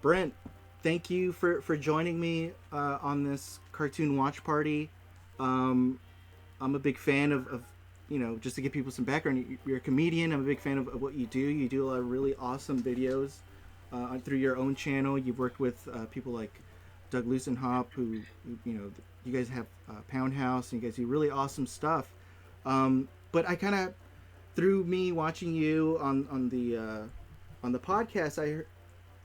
Brent, thank you for joining me on this cartoon watch party. Um, I'm a big fan of, just to give people some background, you're a comedian. I'm a big fan of what you do. You do a lot of really awesome videos through your own channel. You've worked with people like Doug Lucenhop, you guys have Pound House, and you guys do really awesome stuff. But I kind of, through me watching you on the podcast,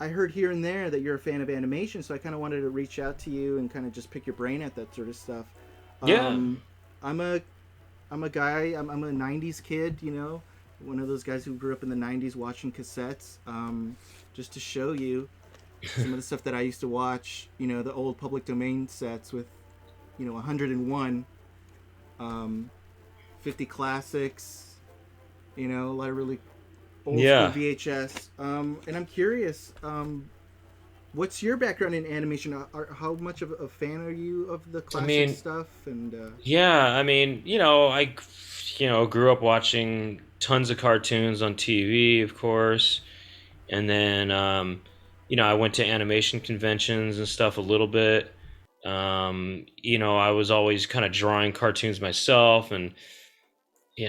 I heard here and there that you're a fan of animation, so I kind of wanted to reach out to you and kind of just pick your brain at that sort of stuff. Yeah. Um, I'm a I'm a guy. I'm a '90s kid. One of those guys who grew up in the '90s watching cassettes. Just to show you some of the stuff that I used to watch. The old public domain sets with 101, 50 classics. A lot of really old school Yeah. VHS. And I'm curious. What's your background in animation? How much of a fan are you of the I classic mean, stuff? And yeah, I grew up watching tons of cartoons on TV, of course. And then I went to animation conventions and stuff a little bit. I was always kind of drawing cartoons myself and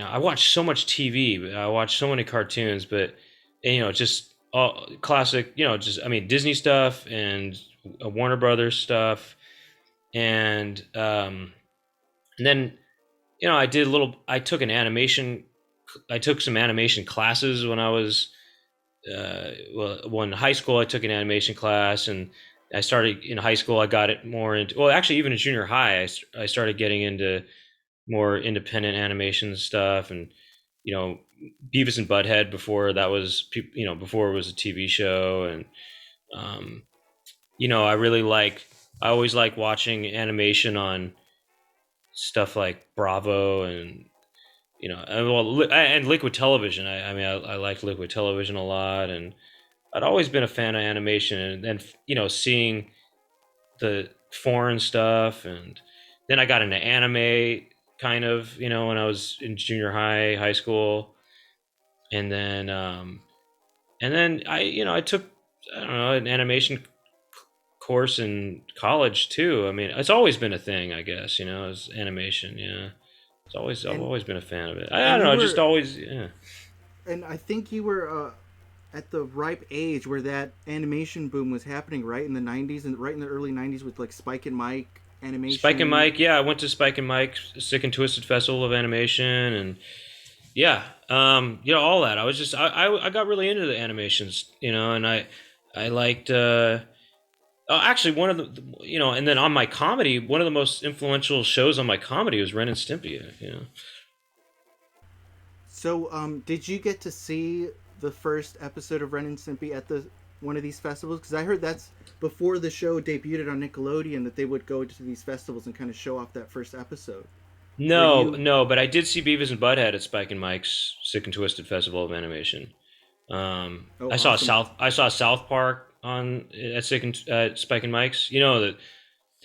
I watched so much TV, I watched so many cartoons, but just all classic, Disney stuff and Warner Brothers stuff. And then I took I took some animation classes when I was in high school. I took an animation class, and I started in high school. I got it more into, well, actually, even in junior high, I started getting into more independent animation stuff, and you know Beavis and Butthead before that was before it was a TV show. And um, I always like watching animation on stuff like Bravo and and Liquid Television. I liked Liquid Television a lot, and I'd always been a fan of animation. And then seeing the foreign stuff, and then I got into anime kind of when I was in junior high, high school. And then I took, I don't know, an animation course in college too. I mean, it's always been a thing, I guess. Is animation. Yeah, I've and always been a fan of it. I and don't you know, just were always. Yeah. and I think you were at the ripe age where that animation boom was happening, right in the '90s and right in the early '90s with like Spike and Mike Spike and animation. Mike, yeah, I went to Spike and Mike's Sick and Twisted Festival of Animation, and yeah, all that. I got really into the animations, and I liked. Actually, one of and then on my comedy, one of the most influential shows on my comedy was Ren and Stimpy. So, did you get to see the first episode of Ren and Stimpy at the one of these festivals? Because I heard that's before the show debuted on Nickelodeon that they would go to these festivals and kind of show off that first episode. Were No, you? no, but I did see Beavis and Butthead at Spike and Mike's Sick and Twisted Festival of Animation. Oh, awesome. I saw South Park on at Spike and Mike's. The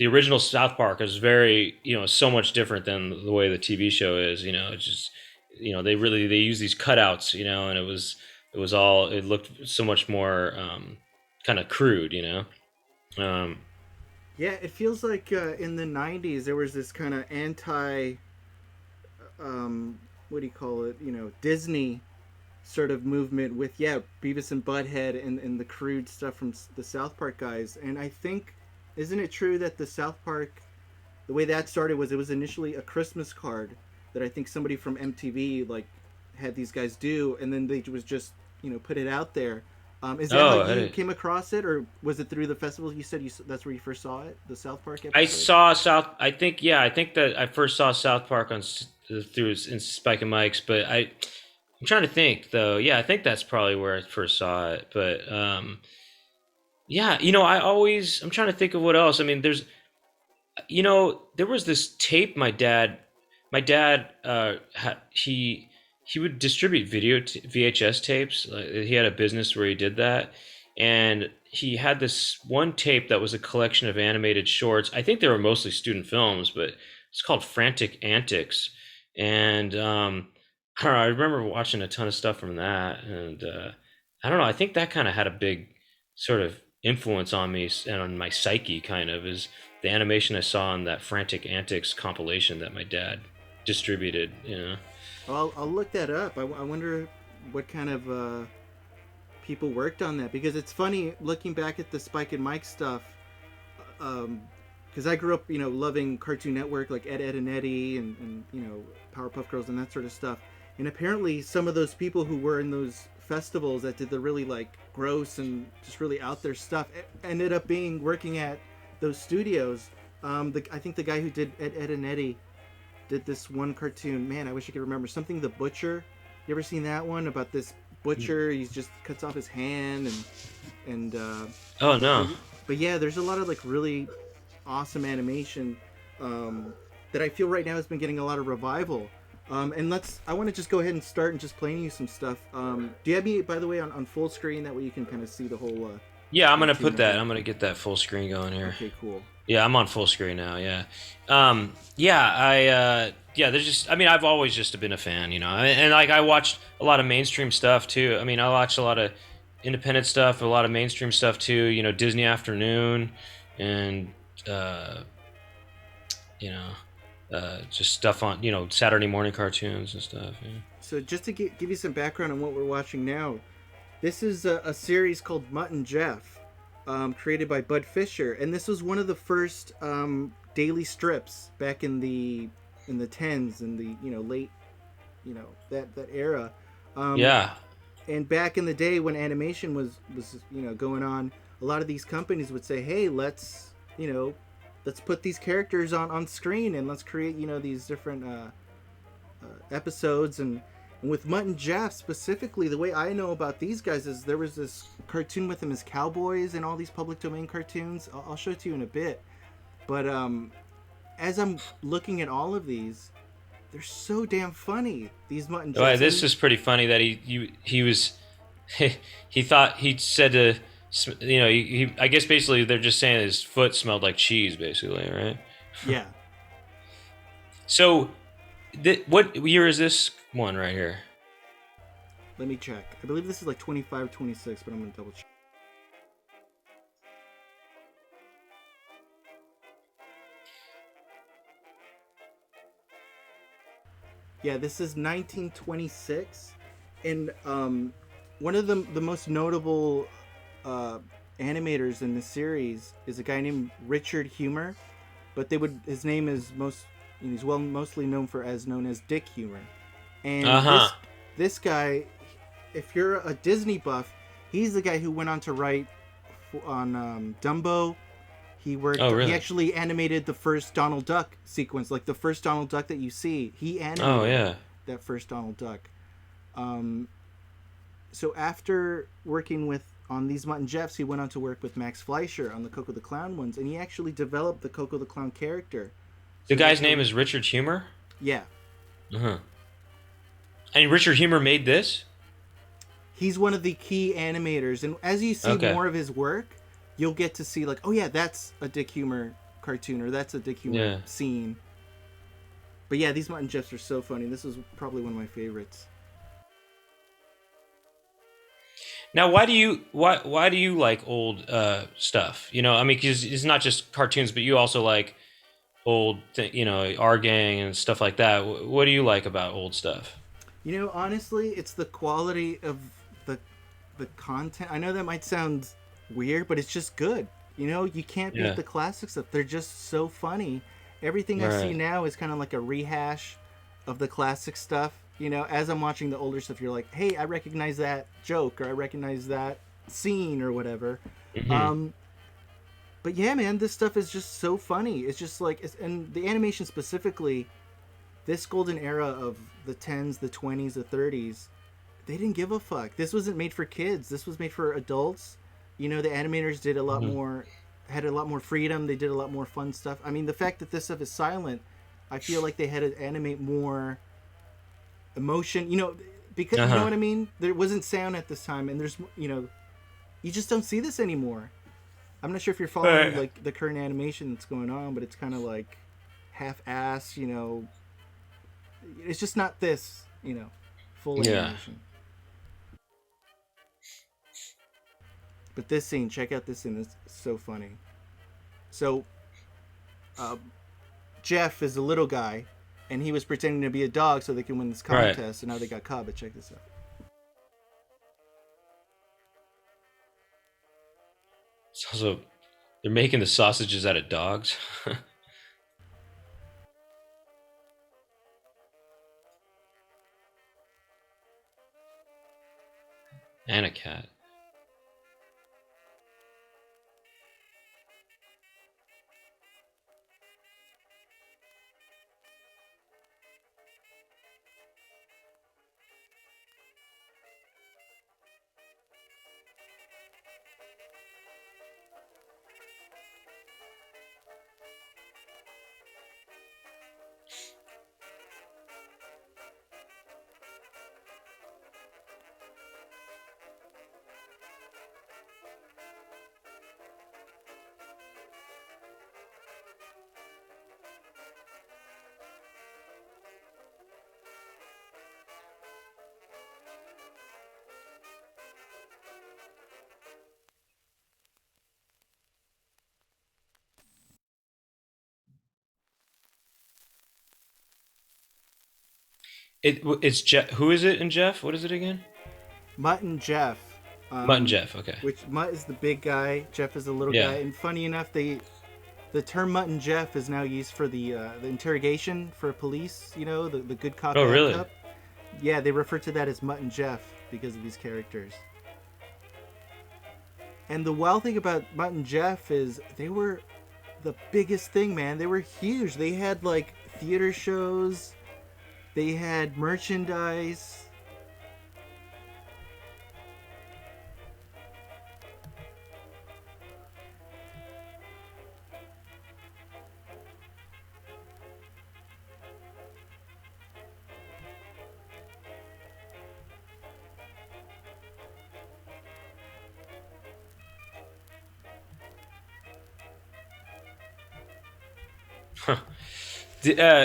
original South Park is very so much different than the way the TV show is. It's just they use these cutouts, and it looked so much more kind of crude. Um, Yeah, it feels like in the '90s there was this kind of anti, what do you call it? Disney sort of movement with Beavis and Butthead and the crude stuff from the South Park guys. And I think, isn't it true that the South Park, the way that started was it was initially a Christmas card that I think somebody from MTV like had these guys do, and then they was just put it out there. Is that how oh, you came across it, or was it through the festival? You said that's where you first saw it, the South Park I episode. saw South. I think yeah. I think that I first saw South Park through in Spike and Mike's, but I'm trying to think though. Yeah, I think that's probably where I first saw it. But yeah, I'm trying to think of what else. I mean, there was this tape my dad he would distribute VHS tapes. He had a business where he did that, and he had this one tape that was a collection of animated shorts. I think they were mostly student films, but it's called Frantic Antics. And I don't know. I remember watching a ton of stuff from that, and I don't know. I think that kind of had a big sort of influence on me and on my psyche, kind of, is the animation I saw on that Frantic Antics compilation that my dad distributed. I'll look that up. I wonder what kind of people worked on that, because it's funny looking back at the Spike and Mike stuff. Because I grew up, loving Cartoon Network, like Ed, Ed and Eddie, and Powerpuff Girls and that sort of stuff. And apparently, some of those people who were in those festivals that did the really like gross and just really out there stuff ended up working at those studios. I think the guy who did Ed, Ed and Eddie did this one cartoon. Man, I wish I could remember, something the Butcher. You ever seen that one about this butcher? He just cuts off his hand and Oh no. but yeah, there's a lot of like really awesome animation that I feel right now has been getting a lot of revival. And I want to just go ahead and start and just playing you some stuff. Do you have me, by the way, on full screen? That way you can kind of see the whole. Yeah, I'm gonna put that. I'm gonna get that full screen going here. Okay, cool. Yeah, I'm on full screen now. Yeah, There's just, I've always just been a fan, and like I watched a lot of mainstream stuff too. I mean, I watched a lot of independent stuff, a lot of mainstream stuff too. Disney Afternoon, and just stuff on Saturday morning cartoons and stuff. Yeah. So just to give you some background on what we're watching now, this is a series called Mutt and Jeff, created by Bud Fisher, and this was one of the first daily strips back in the tens and the late that era. Yeah. And back in the day when animation was going on, a lot of these companies would say, hey, let's put these characters on screen and let's create these different episodes. And with Mutt and Jeff specifically, the way I know about these guys is there was this cartoon with them as cowboys and all these public domain cartoons. I'll show it to you in a bit. But as I'm looking at all of these, they're so damn funny. These Mutt and Jeff. Well, this is pretty funny that he was he thought he said to I guess basically they're just saying his foot smelled like cheese, basically, right? Yeah. So, what year is this one right here? Let me check. I believe this is like 25, 26, but I'm gonna double check. Yeah, this is 1926, and one of the most notable animators in the series is a guy named Richard Humor, but his name is he's mostly known as Dick Humor, and this guy, if you're a Disney buff, he's the guy who went on to write on Dumbo. He worked. Oh, really? He actually animated the first Donald Duck sequence, like the first Donald Duck that you see. He animated. Oh, yeah. That first Donald Duck. So after working on these Mutt and Jeffs, he went on to work with Max Fleischer on the Koko the Clown ones, and he actually developed the Koko the Clown character. The guy's name is Richard Humor? Yeah. And Richard Humor made this? He's one of the key animators, and as you see more of his work, you'll get to see like, oh yeah, that's a Dick Humor cartoon, or that's a Dick Humor scene. But yeah, these Mutt and Jeffs are so funny. This is probably one of my favorites. Now, why do you like old stuff? Because it's not just cartoons, but you also like old, Our Gang and stuff like that. What do you like about old stuff? Honestly, it's the quality of the content. I know that might sound weird, but it's just good. You can't beat the classic stuff. They're just so funny. Everything I see now is kind of like a rehash of the classic stuff. As I'm watching the older stuff, you're like, hey, I recognize that joke, or I recognize that scene, or whatever. Mm-hmm. But yeah, man, this stuff is just so funny. It's just like, and the animation specifically, this golden era of the 10s, the 20s, the 30s, they didn't give a fuck. This wasn't made for kids. This was made for adults. The animators did a lot more, had a lot more freedom. They did a lot more fun stuff. I mean, the fact that this stuff is silent, I feel like they had to animate more emotion, because you know what I mean? There wasn't sound at this time, and there's, you just don't see this anymore. I'm not sure if you're following like the current animation that's going on, but it's kind of like half-ass, it's just not this, full animation. But this scene, check out this scene. It's so funny. So, uh, Jeff is a little guy, and he was pretending to be a dog so they can win this Right. contest. And now they got caught. But check this out. It's also, they're making the sausages out of dogs. And a cat. It's Jeff. Who is it in Jeff? What is it again? Mutt and Jeff. Mutt and Jeff. Okay. Which Mutt is the big guy, Jeff is the little Yeah. guy. And funny enough, the term Mutt and Jeff is now used for the interrogation for police. You know, the good cop. Oh, bad really? cop. Yeah, they refer to that as Mutt and Jeff because of these characters. And the wild thing about Mutt and Jeff is they were the biggest thing, man. They were huge. They had like theater shows. They had merchandise.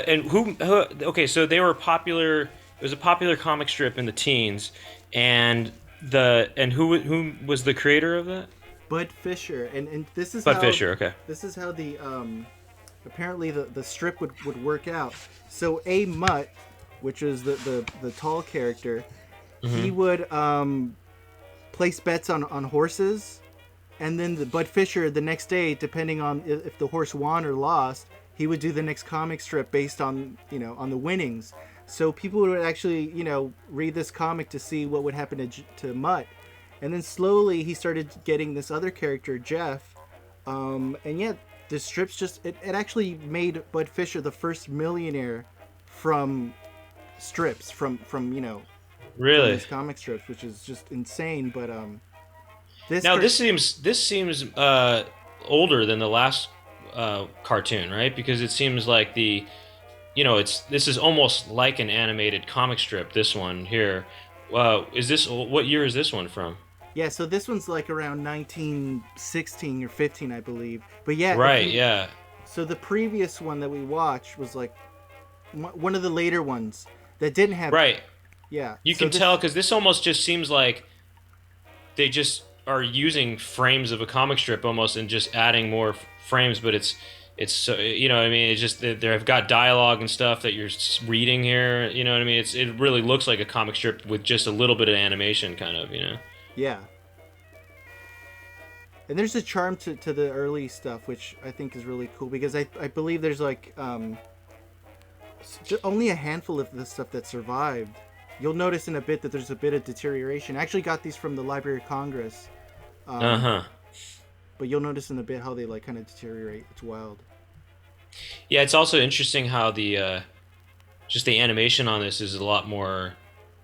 And who? Okay, so they were popular. It was a popular comic strip in the teens, and who was the creator of that? Bud Fisher, and this is Bud how, Fisher. Okay. This is how the apparently the strip would work out. So A Mutt, which is the tall character, he would place bets on horses, and then the Bud Fisher the next day, depending on if the horse won or lost, he would do the next comic strip based on on the winnings. So people would actually read this comic to see what would happen to Mutt. And then slowly he started getting this other character, Jeff. And yeah, the strips just it actually made Bud Fisher the first millionaire from strips, from Really? from these comic strips, which is just insane. But this seems older than the last cartoon, right? Because it seems like this is almost like an animated comic strip. This one here, what year is this one from? Yeah, so this one's like around 1916 or 15, I believe. But yeah, Right. Yeah. So the previous one that we watched was like one of the later ones that didn't have. Right. Yeah. You can tell because this almost just seems like they just are using frames of a comic strip almost and just adding more frames, but it's so I mean, it's just they've got dialogue and stuff that you're reading here. You know what I mean? It really looks like a comic strip with just a little bit of animation, kind of. Yeah. And there's a charm to the early stuff, which I think is really cool because I believe there's like only a handful of the stuff that survived. You'll notice in a bit that there's a bit of deterioration. I actually got these from the Library of Congress. But you'll notice in a bit how they like kind of deteriorate. It's wild. Yeah, it's also interesting how the just the animation on this is a lot more.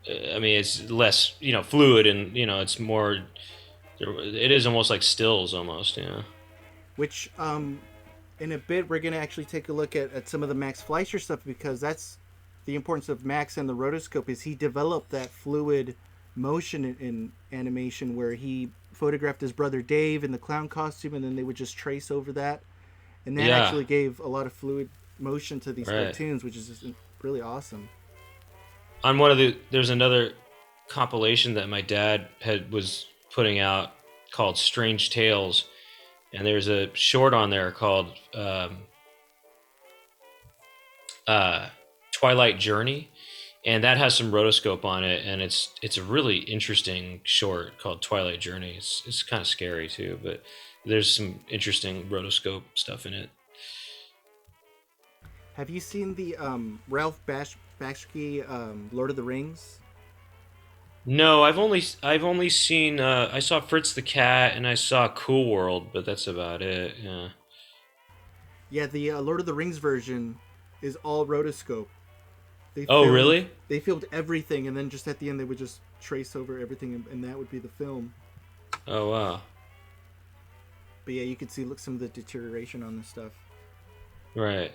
I mean, it's less fluid and it's more. It is almost like stills, almost. Which in a bit we're gonna actually take a look at some of the Max Fleischer stuff because that's the importance of Max and the rotoscope is he developed that fluid motion in animation where he photographed his brother Dave in the clown costume and then they would just trace over that, and that actually gave a lot of fluid motion to these cartoons, which is just really awesome. On there's another compilation that my dad was putting out called Strange Tales, and there's a short on there called uh, Twilight Journey, and that has some rotoscope on it, and it's a really interesting short called Twilight Journey. It's kind of scary too, but there's some interesting rotoscope stuff in it. Have you seen the Ralph Bakshi Lord of the Rings? No, I've only seen I saw Fritz the Cat and I saw Cool World, but that's about it. Yeah. Yeah, the Lord of the Rings version is all rotoscope. They Oh, filmed really? they filmed everything, and then just at the end they would just trace over everything, and that would be the film. Oh, wow. But yeah, you could see some of the deterioration on this stuff. Right.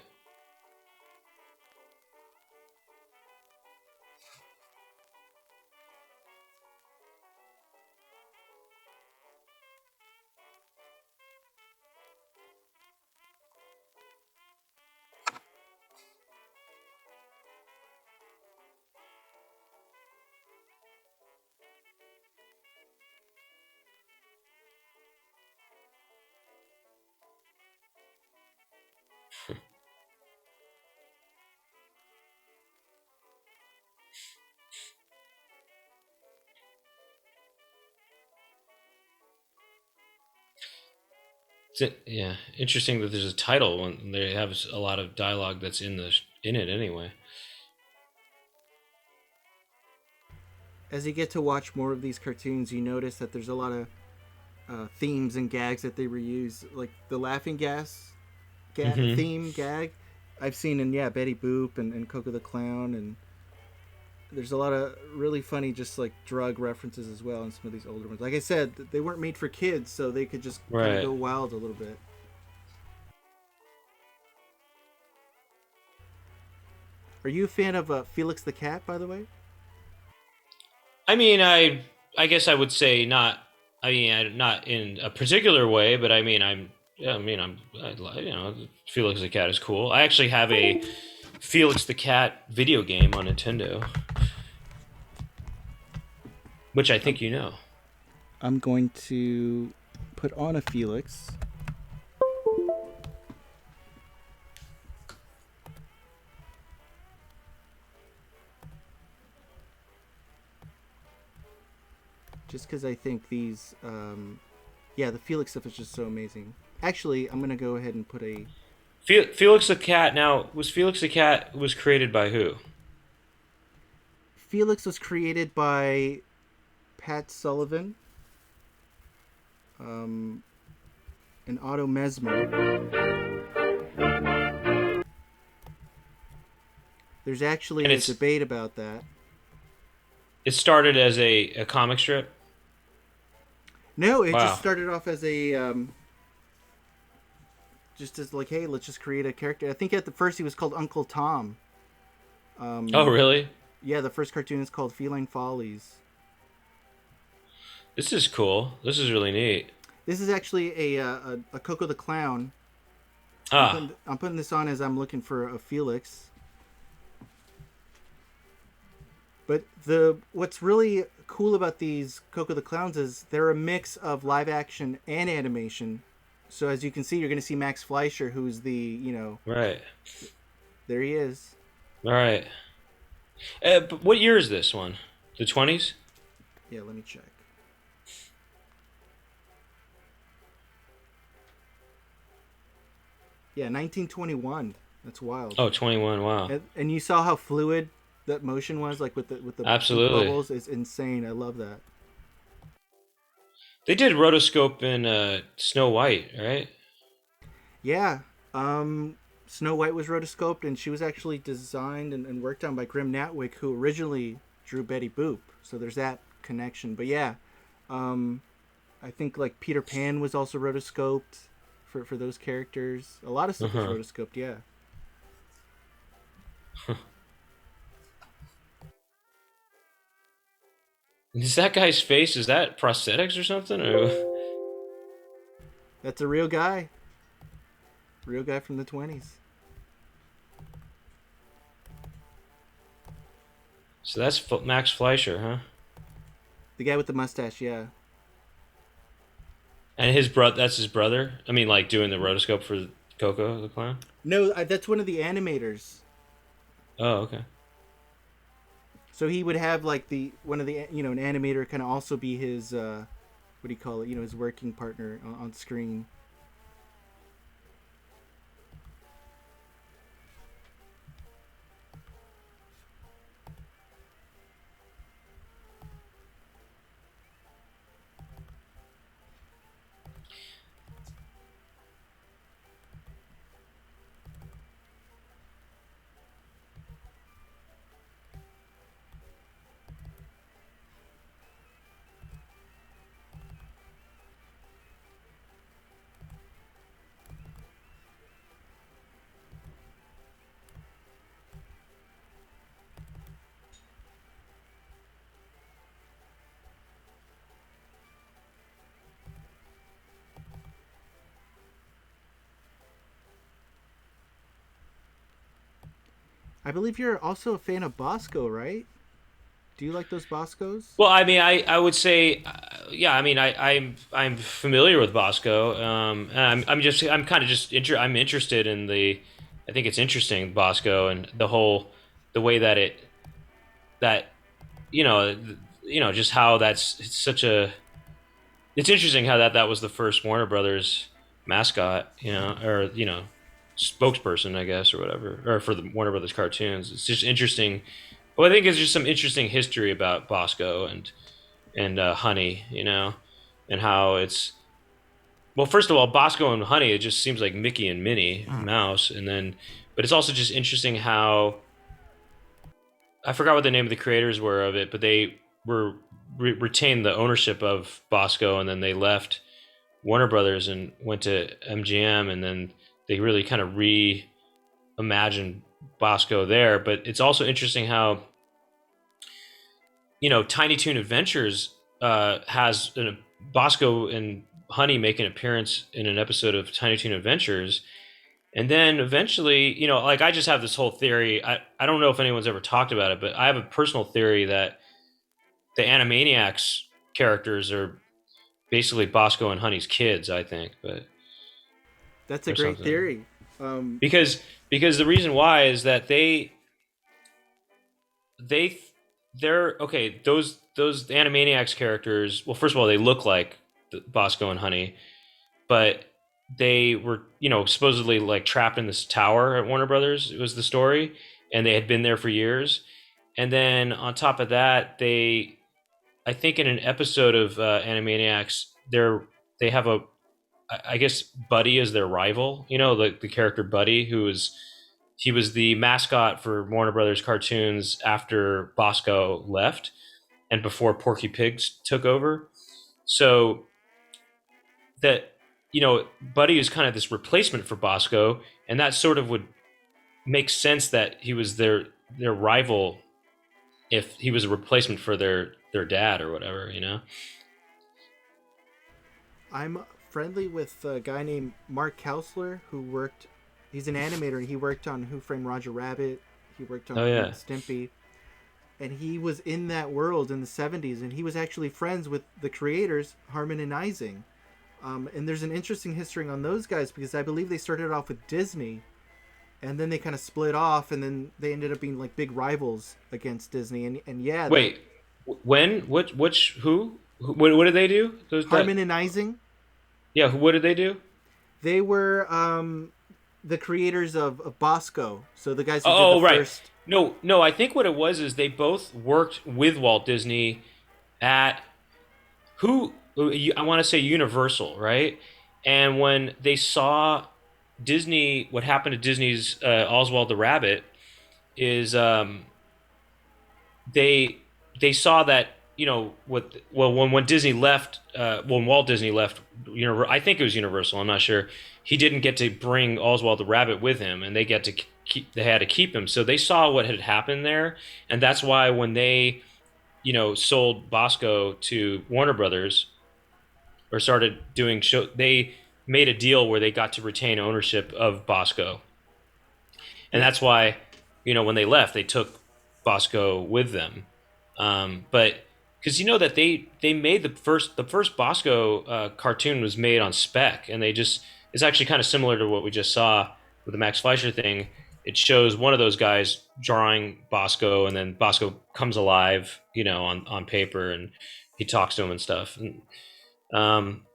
Yeah, interesting that there's a title when they have a lot of dialogue that's in it anyway. As you get to watch more of these cartoons, you notice that there's a lot of themes and gags that they reuse, like the laughing gas Hmm. theme gag. I've seen in Betty Boop and Koko the Clown, and there's a lot of really funny just like drug references as well in some of these older ones. Like I said, they weren't made for kids, so they could just kind of Right. go wild a little bit. Are you a fan of Felix the Cat, by the way? I mean, I guess I would say not. I mean, not in a particular way, but I mean, Felix the Cat is cool. I actually have a Felix the Cat video game on Nintendo, which I I'm, think you know. I'm going to put on a Felix. Just because I think these, the Felix stuff is just so amazing. Actually, I'm gonna go ahead and put a Felix the Cat. Now, was Felix the Cat was created by who? Felix was created by Pat Sullivan, um, and Otto Mesmer. There's And actually a debate about that. it started as a comic strip. No, it just Wow. started off as a just as like, hey, let's just create a character. I think at the first he was called Uncle Tom. Oh, Um, really? yeah, the first cartoon is called Feline Follies. This is cool. This is really neat. This is actually a Koko the Clown. Ah. I'm putting this on as I'm looking for a Felix. But the what's really cool about these Koko the Clowns is they're a mix of live action and animation. So as you can see, you're going to see Max Fleischer, who's the Right. there he is. All right. But what year is this one? The 20s? Yeah, let me check. Yeah, 1921. That's wild. Oh, 21. Wow. And you saw how fluid that motion was, like with the Absolutely. bubbles. It's insane. I love that. They did rotoscope in Snow White, right? Yeah. Snow White was rotoscoped, and she was actually designed and worked on by Grim Natwick, who originally drew Betty Boop. So there's that connection. But yeah, um, I think like Peter Pan was also rotoscoped for those characters. A lot of stuff was Uh-huh. rotoscoped. Yeah. Is that guy's face? Is that prosthetics or something? Or That's a real guy from the 20s. so that's Max Fleischer, huh? The guy with the mustache. Yeah. And his brother, that's his brother? I mean, like doing the rotoscope for Koko the clown? No, that's one of the animators. Oh, okay. So he would have like the one of the an animator kind of also be his what do you call it? His working partner on screen. I believe you're also a fan of Bosko, right? Do you like those Boskos? Well, I mean, I would say, yeah. I mean, I'm familiar with Bosco. And I'm kind of just I'm interested in the. I think it's interesting Bosco and the whole the way that that just how it's such a. It's interesting how that was the first Warner Brothers mascot, or spokesperson, I guess, or whatever, or for the Warner Brothers cartoons. It's just interesting. Well, I think it's just some interesting history about Bosco and Honey, and how it's well. First of all, Bosco and Honey, it just seems like Mickey and Minnie Mouse, and then, but it's also just interesting how I forgot what the name of the creators were of it, but they retained the ownership of Bosco, and then they left Warner Brothers and went to MGM, and then they really kind of reimagined Bosco there. But it's also interesting how Tiny Toon Adventures has Bosco and Honey make an appearance in an episode of Tiny Toon Adventures. And then eventually, like I just have this whole theory. I don't know if anyone's ever talked about it, but I have a personal theory that the Animaniacs characters are basically Bosco and Honey's kids, I think, but That's a or great something. theory. Um, Because the reason why is that they they're okay, those Animaniacs characters, well, first of all, they look like Bosco and Honey, but they were, supposedly like trapped in this tower at Warner Brothers. It was the story, and they had been there for years. And then on top of that, I think in an episode of Animaniacs, they have I guess Buddy is their rival. The character Buddy, he was the mascot for Warner Brothers cartoons after Bosco left and before Porky Pigs took over. So that Buddy is kind of this replacement for Bosco, and that sort of would make sense that he was their rival if he was a replacement for their dad or whatever. I'm friendly with a guy named Mark Kausler who worked. He's an animator and he worked on Who Framed Roger Rabbit. He worked Oh on Ren yeah. and Stimpy, and he was in that world in the '70s, and he was actually friends with the creators Harman and Ising. And there's an interesting history on those guys because I believe they started off with Disney, and then they kind of split off, and then they ended up being like big rivals against Disney. And yeah, that Wait, when? Which? Who? What did they do? Those that? Harman and Ising, Yeah. What did they do? they were the creators of Bosco, so the guys who did the Oh, right. first. No, no. I think what it was is they both worked with Walt Disney at who I want to say Universal, right? And when they saw Disney, what happened to Disney's Oswald the Rabbit is they saw that what well when Disney left when Walt Disney left I think it was Universal, I'm not sure, he didn't get to bring Oswald the Rabbit with him, and they had to keep him, so they saw what had happened there, and that's why when they sold Bosco to Warner Brothers or started doing show, they made a deal where they got to retain ownership of Bosco, and Yeah, that's why when they left, they took Bosco with them. But because you know that they made the first Bosco cartoon was made on spec, and they just it's actually kind of similar to what we just saw with the Max Fleischer thing. It shows one of those guys drawing Bosco, and then Bosco comes alive, on paper, and he talks to him and stuff. Um,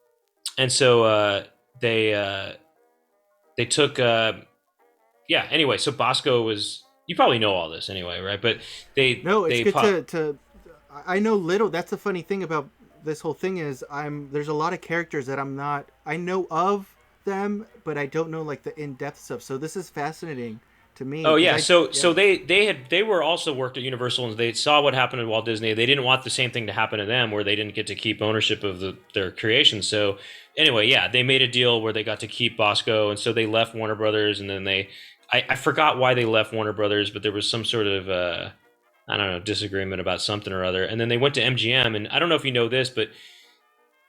and so they took yeah. Anyway, so Bosco was you probably know all this anyway, right? But they No, it's they good pop. to. I know little. That's the funny thing about this whole thing is there's a lot of characters that I'm not. I know of them, but I don't know like the in depth stuff. So this is fascinating to me Oh because yeah, I so yeah. so they were also worked at Universal, and they saw what happened at Walt Disney. They didn't want the same thing to happen to them, where they didn't get to keep ownership of their creation. So anyway, yeah, they made a deal where they got to keep Bosco, and so they left Warner Brothers, and then I forgot why they left Warner Brothers, but there was some sort of I don't know, disagreement about something or other, and then they went to MGM, and I don't know if you know this, but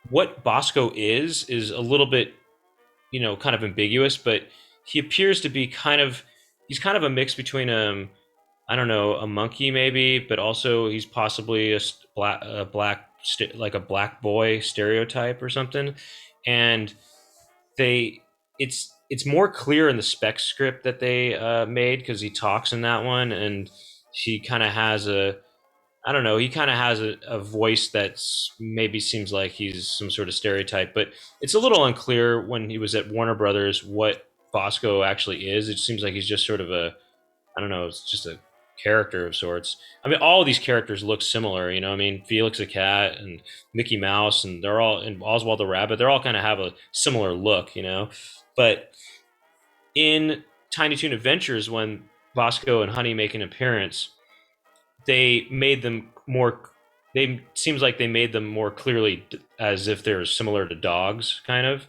what Bosco is a little bit kind of ambiguous, but he appears to be he's kind of a mix between I don't know, a monkey maybe, but also he's possibly like a black boy stereotype or something. And they it's more clear in the spec script that they made because he talks in that one, and he kind of has a I don't know. He kind of has a voice that's maybe seems like he's some sort of stereotype, but it's a little unclear when he was at Warner Brothers what Bosco actually is. It seems like he's just sort of I don't know, it's just a character of sorts. I mean, all of these characters look similar, I mean, Felix the cat and Mickey Mouse, and they're all, and Oswald the rabbit, they're all kind of have a similar look. But in Tiny Toon Adventures, when Bosco and Honey make an appearance, they made them more they seems like they made them more clearly as if they're similar to dogs kind of,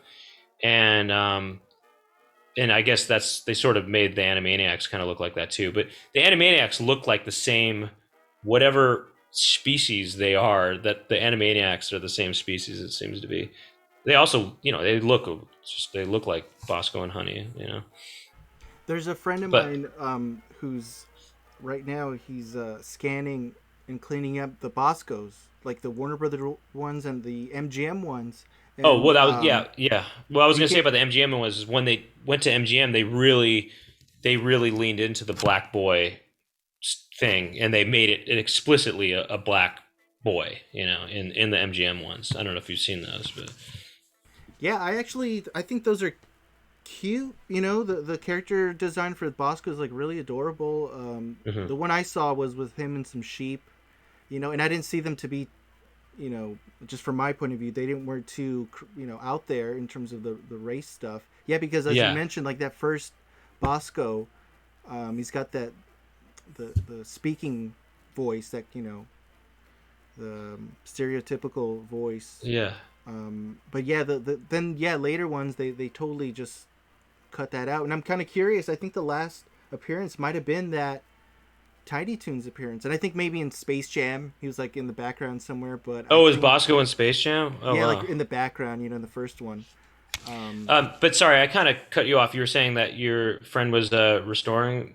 and I guess that's they sort of made the Animaniacs kind of look like that too, but the Animaniacs look like the same whatever species they are, that the Animaniacs are the same species, it seems to be. They also they look like Bosco and Honey. There's a friend of But mine who's right now he's scanning and cleaning up the Boscos, like the Warner Brother ones and the MGM ones, oh, and well, that was yeah. Well, I was you gonna say can about the MGM was when they went to MGM, they really leaned into the black boy thing, and they made it explicitly a black boy, in the MGM ones. I don't know if you've seen those, but yeah. I think those are cute. The character design for Bosco is like really adorable. mhm. The one I saw was with him and some sheep. And I didn't see them to be, just from my point of view, they didn't weren't too, out there in terms of the race stuff. Yeah, because as you Yeah, mentioned, like that first Bosco, he's got that the speaking voice that the stereotypical voice. yeah. But yeah, then yeah later ones they totally just cut that out, and I'm kind of curious. I think the last appearance might have been that Tiny Toons appearance, and I think maybe in Space Jam he was like in the background somewhere. But I Oh, is think Bosco in Space Jam? Oh yeah, like wow. in the background, in the first one. Um, But sorry, I kind of cut you off. You were saying that your friend was restoring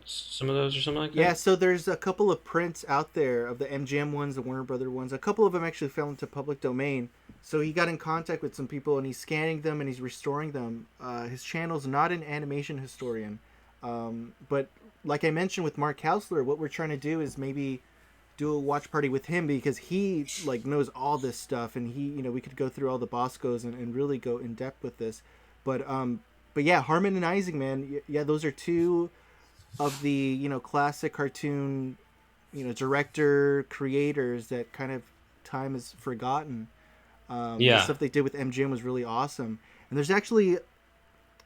some of those or something like yeah, that. so there's a couple of prints out there of the MGM ones, the Warner Brother ones. A couple of them actually fell into public domain. So he got in contact with some people and he's scanning them and he's restoring them. His channel's not an animation historian, but like I mentioned with Mark Hausler, what we're trying to do is maybe do a watch party with him because he like knows all this stuff and he we could go through all the Boscos and really go in depth with this. But yeah, Harman and Ising, man, yeah, those are two of the classic cartoon director creators that kind of time is forgotten. The Yeah. stuff they did with MGM was really awesome. And there's actually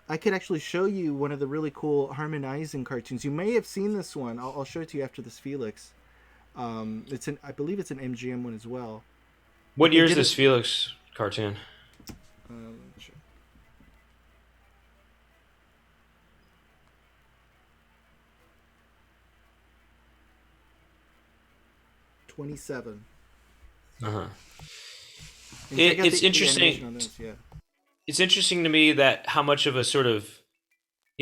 I could actually show you one of the really cool harmonizing cartoons. You may have seen this one. I'll show it to you after this, Felix. I believe it's an MGM one as well. What But they year is did it. this Felix cartoon? 27. Uh huh. And check out It's the animation on interesting. this. Yeah. It's interesting to me that how much of a sort of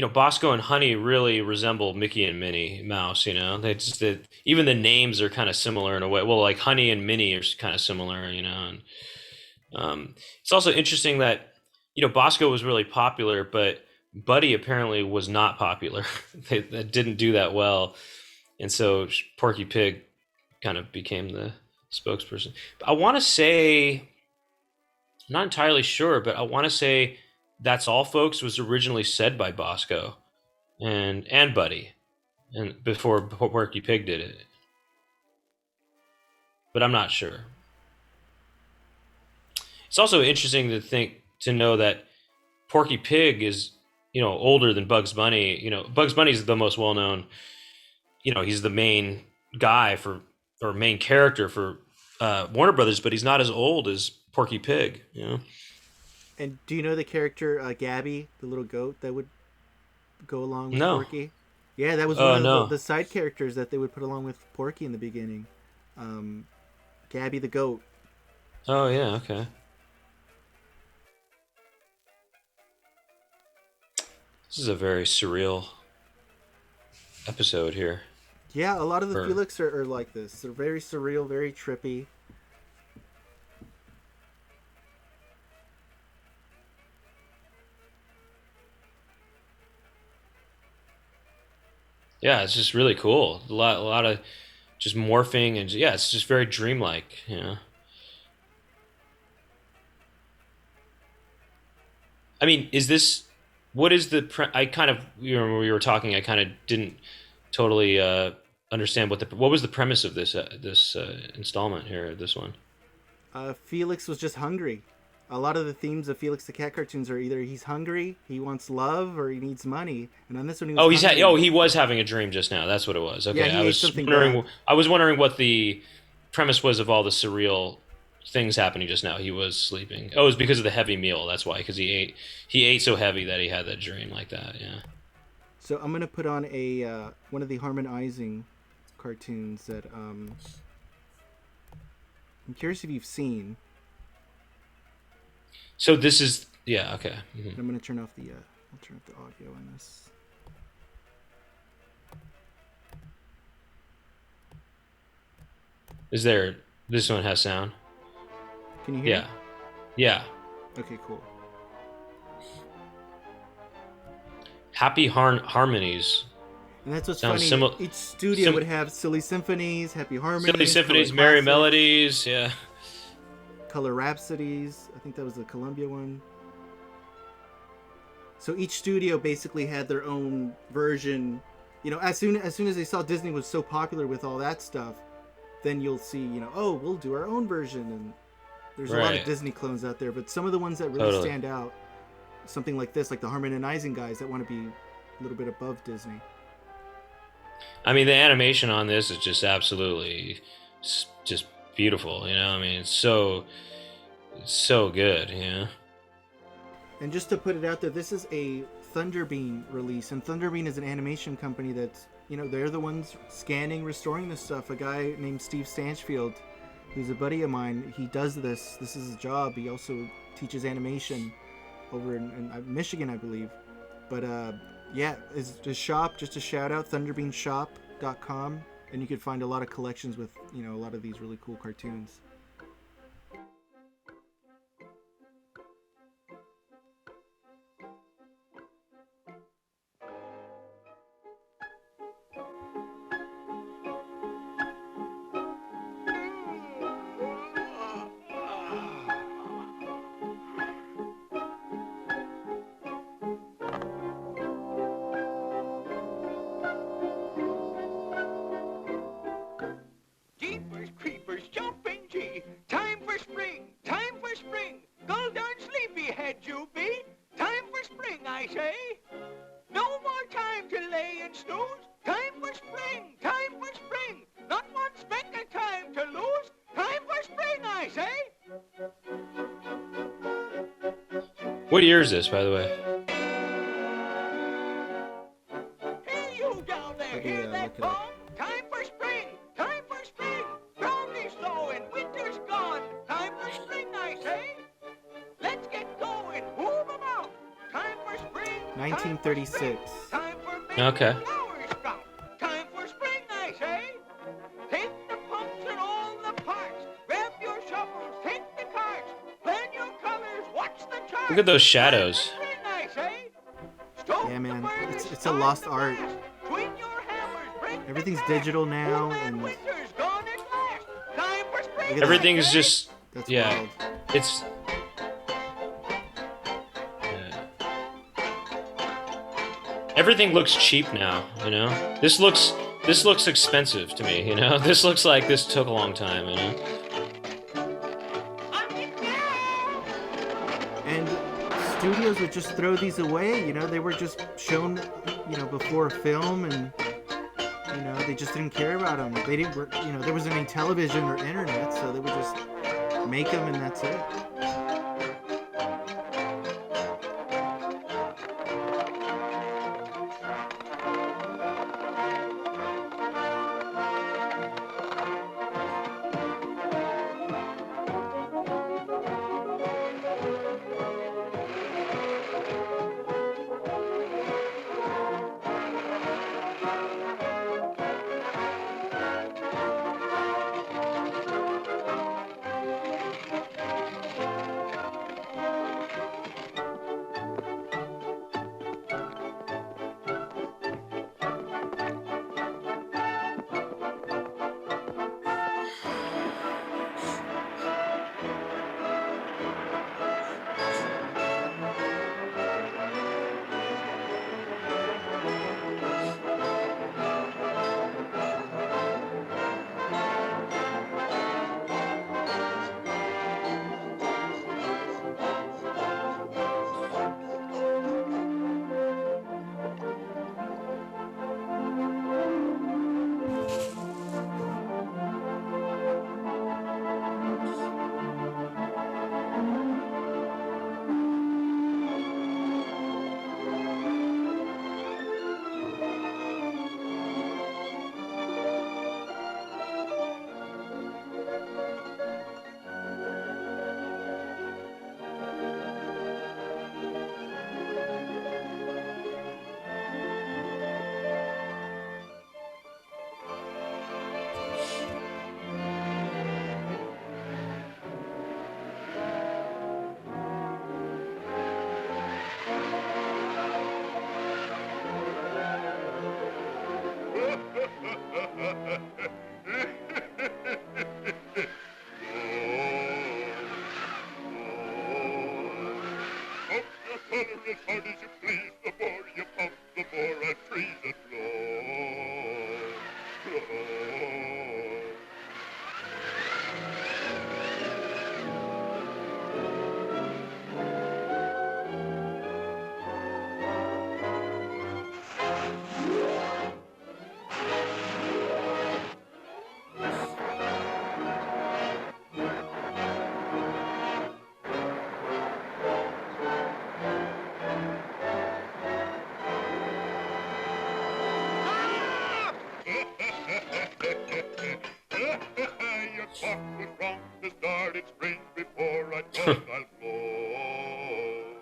Bosko and Honey really resemble Mickey and Minnie Mouse. Even the names are kind of similar in a way. Well, like Honey and Minnie are kind of similar. And it's also interesting that Bosko was really popular, but Buddy apparently was not popular. That didn't do that well, and so Porky Pig kind of became the spokesperson. But I want to say, I'm not entirely sure, but I want to say That's All Folks was originally said by Bosko and Buddy, and before Porky Pig did it. But I'm not sure. It's also interesting to know that Porky Pig is, older than Bugs Bunny. Bugs Bunny is the most well-known, he's the main guy or main character for Warner Brothers, but he's not as old as Porky Pig. And do you know the character Gabby, the little goat that would go along with No. Porky? Yeah, that was one of the side characters that they would put along with Porky in the beginning. Gabby the goat. Oh yeah, okay. This is a very surreal episode here. Yeah, a lot of the Felix are like this. They're very surreal, very trippy. Yeah, it's just really cool. A lot of just morphing, and yeah, it's just very dreamlike. I mean, what is the? I kind of, when we were talking, I kind of didn't totally understand what was the premise of this installment here. This one. Felix was just hungry. A lot of the themes of Felix the Cat cartoons are either he's hungry, he wants love, or he needs money. And on this one, he was having a dream just now. That's what it was. Okay, yeah, I was wondering what the premise was of all the surreal things happening just now. He was sleeping. Oh, it was because of the heavy meal. That's why, because he ate so heavy that he had that dream like that. Yeah. So I'm gonna put on a one of the Harman Ising cartoons that I'm curious if you've seen. So this is okay. Mm-hmm. I'm gonna turn off the audio on this. This one has sound? Can you hear? Yeah. Okay, cool. Happy Harmonies. And that's what's funny. Each studio would have Silly Symphonies, Happy Harmonies, Silly Symphonies, Merry Melodies, yeah. Color Rhapsodies. I think that was the Columbia one. So each studio basically had their own version. As soon as they saw Disney was so popular with all that stuff, then you'll see, we'll do our own version. And there's a lot of Disney clones out there, but some of the ones that really stand out, something like this, like the Harman and Ising guys that want to be a little bit above Disney. I mean, the animation on this is just absolutely just beautiful. I mean, it's so good. And just to put it out there, this is a Thunderbeam release, and Thunderbeam is an animation company that's, they're the ones scanning, restoring this stuff. A guy named Steve Stanchfield, who's a buddy of mine, he does this. This is his job. He also teaches animation over in Michigan, I believe. But it's a shop, just a shout out, thunderbeamshop.com, and you can find a lot of collections with, a lot of these really cool cartoons. What year is this, by the way? Hey, you down there, hear that song? Time for spring! Time for spring! Ground is low and winter's gone. Time for spring, I say. Let's get going, move 'em out. Time for spring, 1936. Time for big Okay. flowers sprout. Time for spring, I say. Take the pumps and all the parts. Grab your shovels, take the carts. Plan your colors, watch the charts. Look at those shadows. Spring, I say. Stoke Yeah, man, the furnace, it's a start lost the art. blast. Swing your hammers, break the Everything's glass. digital now, Old Man and Winter's gone at last. Time for spring, Look at that. Everything I is say. just that's yeah. wild. It's yeah. Everything looks cheap now, you know? This looks expensive to me, you know? This looks like this took a long time, you know? And studios would just throw these away, you know, they were just shown, you know, before a film, and, you know, they just didn't care about them. They didn't, you know, there wasn't any television or internet, so they would just make them and that's it.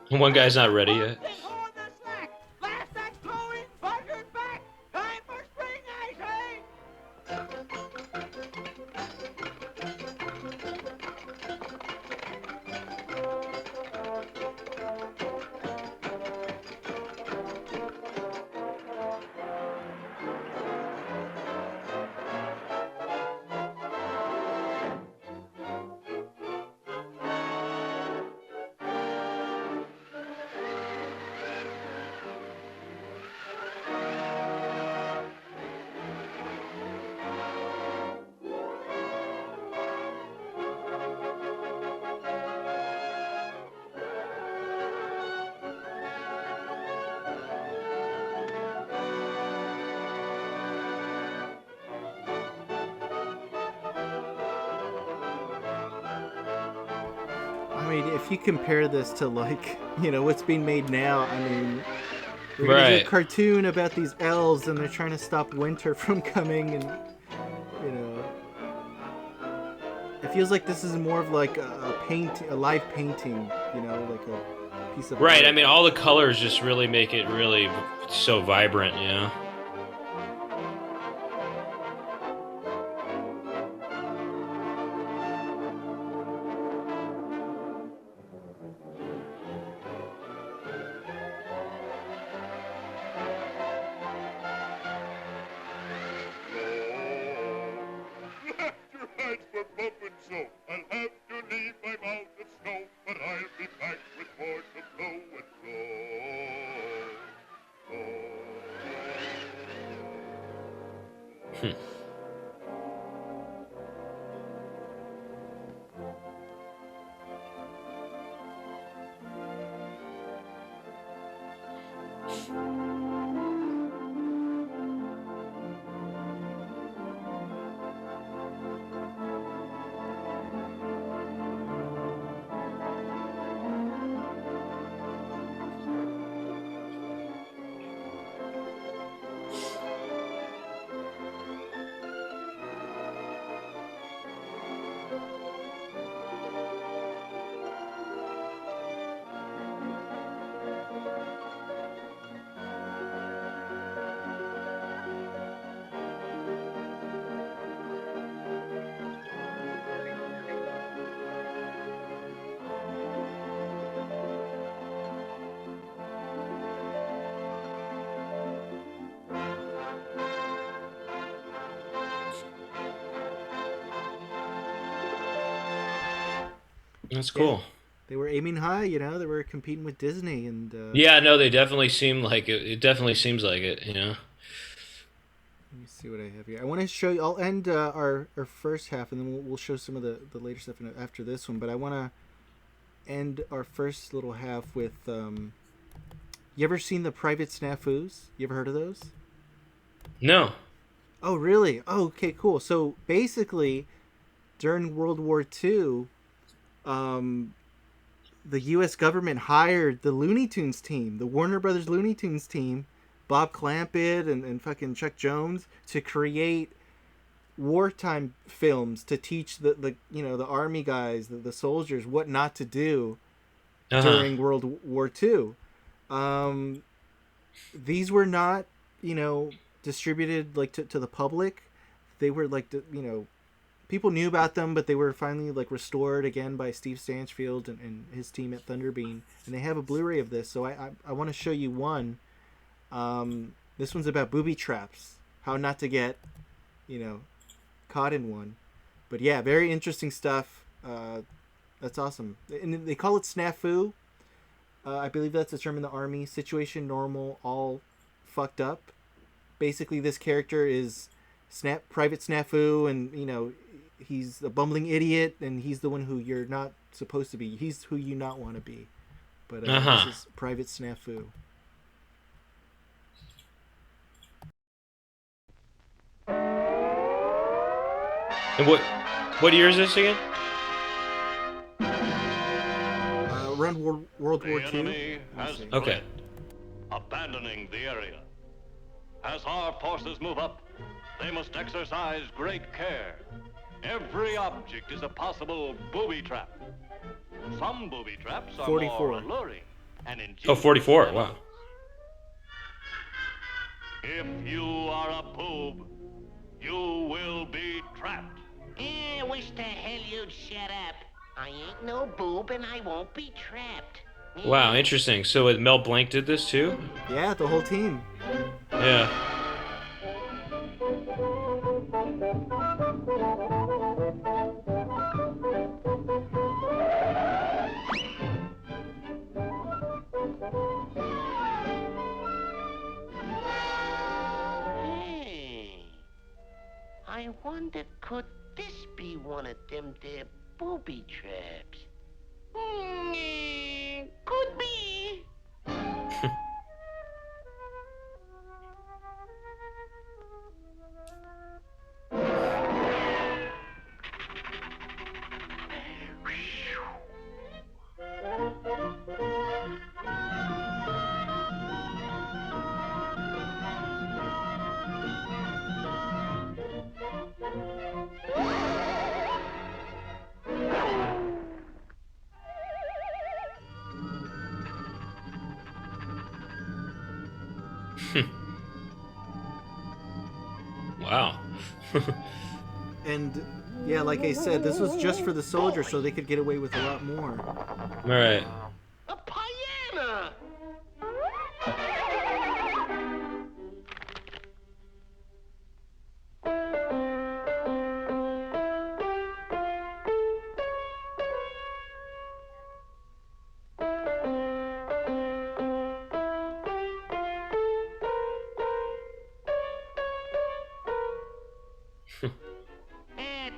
One guy's not ready yet. I mean, if you compare this to, like, you know, what's being made now, I mean, they're gonna do a Right. cartoon about these elves and they're trying to stop winter from coming, and, you know, it feels like this is more of like a live painting, you know, like a piece of Right. art. I mean, all the colors just really make it really so vibrant, you know? That's cool. They were aiming high, you know. They were competing with Disney, and Yeah, no, they definitely seem like it. It definitely seems like it, you know? let me see what I have here. I want to show you. I'll end our first half, and then we'll show some of the later stuff after this one. But I want to end our first little half with. You ever seen the Private Snafus? You ever heard of those? No. Oh, really? Oh, okay, cool. So basically, during World War II, the U.S. government hired the Looney Tunes team, the Warner Brothers Looney Tunes team, Bob Clampett and fucking Chuck Jones, to create wartime films to teach the army guys, the soldiers, what not to do during World War II. These were not, distributed like to the public. They were like, people knew about them, but they were finally like restored again by Steve Stanchfield and his team at Thunderbean, and they have a Blu-ray of this. So I want to show you one. This one's about booby traps, how not to get, caught in one. But yeah, very interesting stuff. That's awesome, and they call it snafu. I believe that's a term in the Army. Situation normal, all fucked up. Basically, this character is Private Snafu, and he's a bumbling idiot, and he's the one who you're not supposed to be. He's who you not want to be. But this is Private Snafu. And what year is this again? Around World War II. Okay. Abandoning the area. As our forces move up, they must exercise great care. Every object is a possible booby trap. Some booby traps are 44. more alluring and ingenious. Oh, 44. Wow. If you are a boob, you will be trapped. Wish to hell you'd shut up. I ain't no boob and I won't be trapped. Wow, interesting. So Mel Blanc did this too? Yeah, the whole team. Yeah. Hey, I wonder, could this be one of them there booby traps? Could be. Wow. And yeah, like I said, this was just for the soldiers, so they could get away with a lot more. All right. A piano!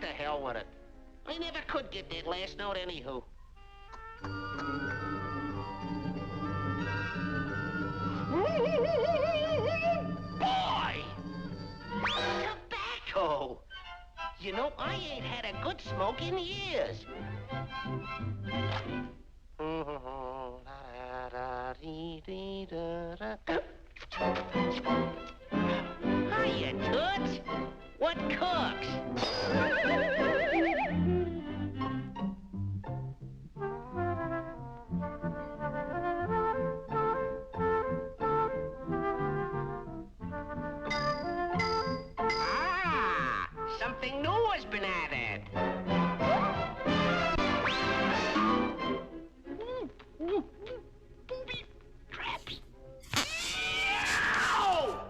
The hell with it. I never could get that last note anywho. Boy! Tobacco! You know, I ain't had a good smoke in years. Hiya, Toots! What cooks? Ah, something new has been added. Booby traps. Ow!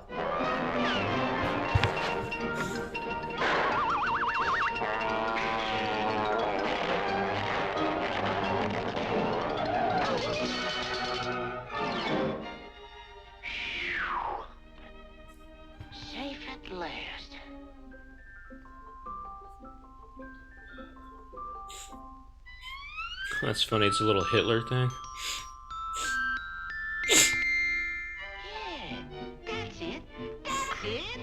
Safe at last. That's funny. It's a little Hitler thing. Yeah, that's it. That's it.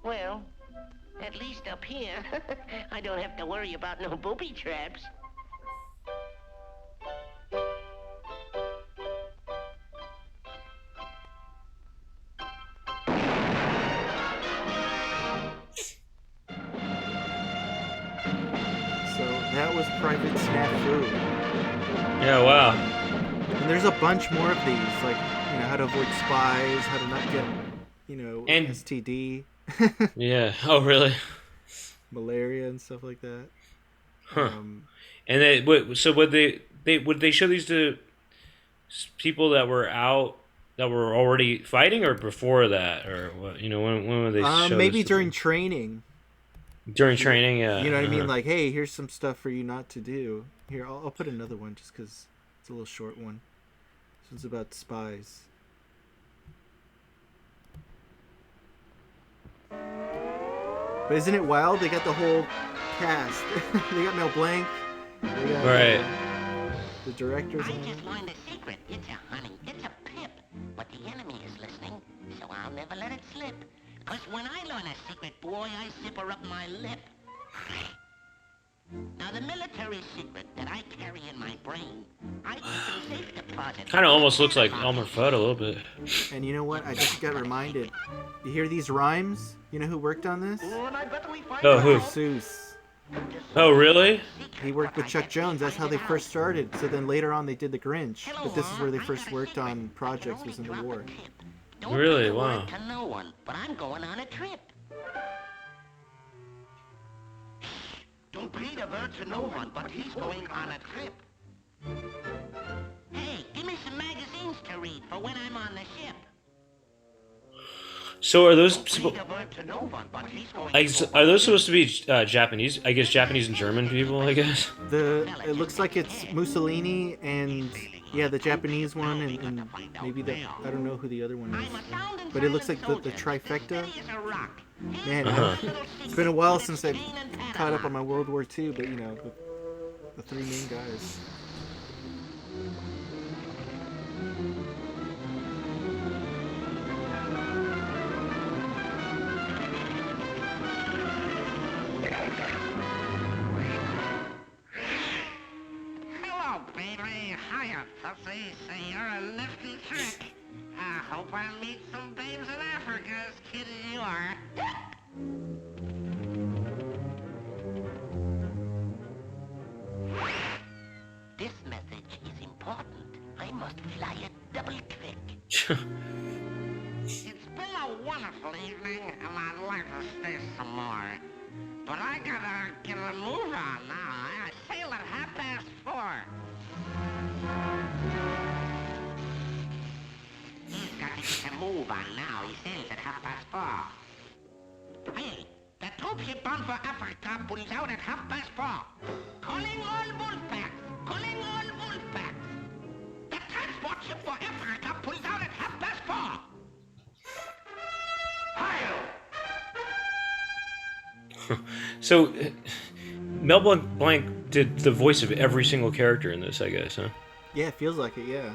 Well, at least up here, I don't have to worry about no booby traps. So that was Private Snafu. Yeah. Wow. And there's a bunch more of these, like, you know, how to avoid spies, how to not get, you know, And- STD, Yeah. Oh, really? malaria and stuff like that. Huh. And they so would they show these to people that were out that were already fighting, or before that, or what? You know, when would they show Maybe this to during them? training. During training, yeah. You know what I mean? Like, hey, here's some stuff for you not to do. Here, I'll put another one just because it's a little short one. This one's about spies. But isn't it wild? They got the whole cast. They got Mel Blanc. They got Right. the directors I on it. just learned a secret. It's a honey. It's a pip. But the enemy is listening, so I'll never let it slip. 'Cause when I learn a secret, boy, I zipper up my lip. Now, the military secret that I carry in my brain, I keep in safe deposit. Kind of almost looks like Elmer Fudd a little bit. And you know what? I just got reminded. You hear these rhymes? You know who worked on this? Oh, who? Seuss. Oh, really? He worked with Chuck Jones. That's how they first started. So then later on they did The Grinch. But this is where they first worked on projects, was in the war. Don't Really? say a Wow. word to no one, but I'm going on a trip. Don't breathe a word to no one, but he's going on a trip. Hey, give me some magazines to read for when I'm on the ship. So are those Don't people? breathe a word to no one, but he's going Are those supposed to be Japanese? I guess Japanese and German people. I guess. It looks like it's Mussolini and yeah, the Japanese one and maybe the I don't know who the other one is. But it looks like the trifecta. Man, it's been a while since I've caught up on my World War II, but you know, the three main guys. Hello, baby. Hiya, pussy. Say you're a nifty trick. hope I'll meet some babes in Africa as cute as you are. This message is important. I must fly it double quick. It's been a wonderful evening, and I'd like to stay some more. But I gotta get a move on now. I sail at 4:30. He's got to get a move on now. He sails at 4:30. Hey, the troopship bound for Africa pulls out at 4:30. Calling all wolfpacks! Calling all wolfpacks! The transport ship for Africa pulls out at 4:30. So, Mel Blanc did the voice of every single character in this, I guess, huh? Yeah, it feels like it. Yeah.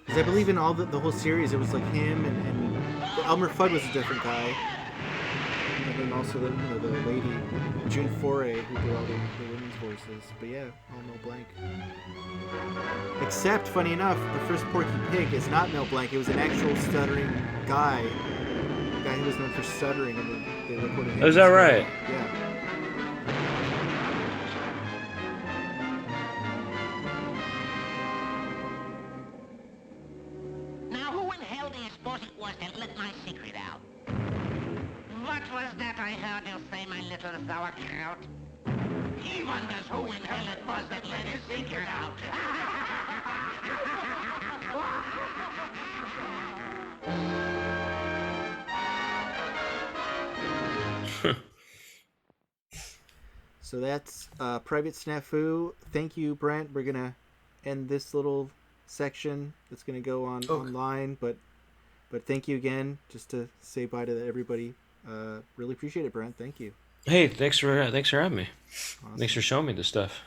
Because I believe in all the whole series, it was like him and Elmer Fudd was a different guy, and then also the the lady June Foray who did all the women's voices. But yeah, all Mel Blanc. Except, funny enough, the first Porky Pig is not Mel Blanc. It was an actual stuttering guy. A guy who was known for stuttering, and they recorded him. Oh, is that right? Yeah. Now, who in hell do you suppose it was that let my secret out? What was that I heard you say, my little sauerkraut? He wonders who in hell it was that let his secret out. So that's Private Snafu. Thank you, Brent. We're gonna end this little section. It's gonna go on online, but thank you again. Just to say bye to everybody. Really appreciate it, Brent. Thank you. Hey, thanks for having me. Awesome. Thanks for showing me this stuff.